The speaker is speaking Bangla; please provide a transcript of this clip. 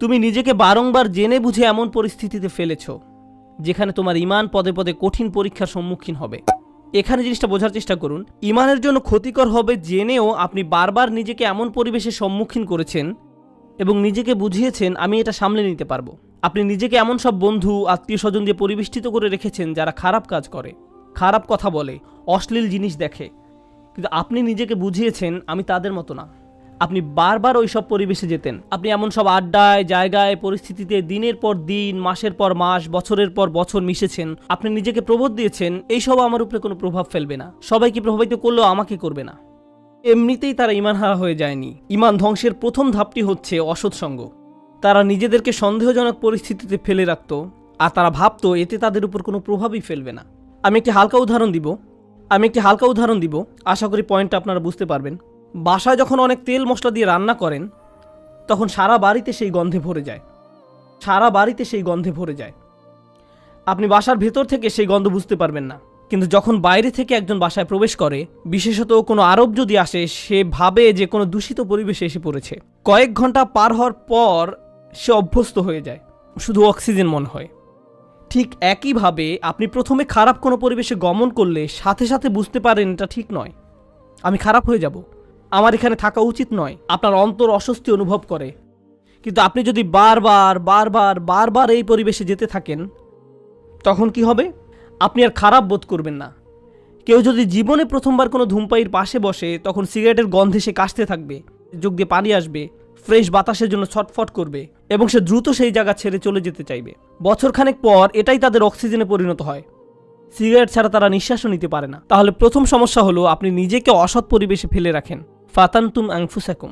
তুমি নিজেকে বারংবার জেনে বুঝে এমন পরিস্থিতিতে ফেলেছ যেখানে তোমার ঈমান পদে পদে কঠিন পরীক্ষার সম্মুখীন হবে। এখানে জিনিসটা বোঝার চেষ্টা করুন, ঈমানের জন্য ক্ষতিকর হবে জেনেও আপনি বারবার নিজেকে এমন পরিবেশের সম্মুখীন করেছেন এবং নিজেকে বুঝিয়েছেন আমি এটা সামলে নিতে পারবো। আপনি নিজেকে এমন সব বন্ধু আত্মীয় স্বজন দিয়ে পরিবেষ্টিত করে রেখেছেন যারা খারাপ কাজ করে, খারাপ কথা বলে, অশ্লীল জিনিস দেখে, কিন্তু আপনি নিজেকে বুঝিয়েছেন আমি তাদের মতো না। আপনি বারবার ওই সব পরিবেশে যেতেন, আপনি এমন সব আড্ডায়, জায়গায়, পরিস্থিতিতে দিনের পর দিন, মাসের পর মাস, বছরের পর বছর মিশেছেন। আপনি নিজেকে প্রবোধ দিয়েছেন এইসব আমার উপরে কোনো প্রভাব ফেলবে না, সবাইকে প্রভাবিত করলেও আমাকে করবে না। এমনিতেই তারা ঈমান হারা হয়ে যায়নি। ঈমান ধ্বংসের প্রথম ধাপটি হচ্ছে অসৎসঙ্গ। তারা নিজেদেরকে সন্দেহজনক পরিস্থিতিতে ফেলে রাখত আর তারা ভাবতো এতে তাদের উপর কোনো প্রভাবই ফেলবে না। আমি একটি হালকা উদাহরণ দিব, আশা করি পয়েন্টটা আপনারা বুঝতে পারবেন। বাসায় যখন অনেক তেল মশলা দিয়ে রান্না করেন তখন সারা বাড়িতে সেই গন্ধে ভরে যায়। আপনি বাসার ভেতর থেকে সেই গন্ধ বুঝতে পারবেন না, কিন্তু যখন বাইরে থেকে একজন বাসায় প্রবেশ করে, বিশেষত কোনো আরব যদি আসে, সে ভাবে যে কোনো দূষিত পরিবেশে এসে পড়েছে। কয়েক ঘন্টা পার হওয়ার পর সে অভ্যস্ত হয়ে যায়, শুধু অক্সিজেন মনে হয়। ঠিক একইভাবে আপনি প্রথমে খারাপ কোনো পরিবেশে গমন করলে সাথে সাথে বুঝতে পারেন এটা ঠিক নয়, আমি খারাপ হয়ে যাব, আমার এখানে থাকা উচিত নয়। আপনার অন্তর অস্বস্তি অনুভব করে। কিন্তু আপনি যদি বারবার এই পরিবেশে যেতে থাকেন, তখন কি হবে? আপনি আর খারাপ বোধ করবেন না। কেউ যদি জীবনে প্রথমবার কোনো ধূমপায়ীর পাশে বসে, তখন সিগারেটের গন্ধে সে কাশতে থাকবে, চোখ দিয়ে পানি আসবে, ফ্রেশ বাতাসের জন্য ছটফট করবে এবং সে দ্রুত সেই জায়গা ছেড়ে চলে যেতে চাইবে। বছরখানেক পর এটাই তাদের অক্সিজেনে পরিণত হয়। সিগারেট ছাড়া তারা নিঃশ্বাসও নিতে পারে না। তাহলে প্রথম সমস্যা হলো আপনি নিজেকে অসৎ পরিবেশে ফেলে রাখেন। ফাতানতুম আনফুসাকুম।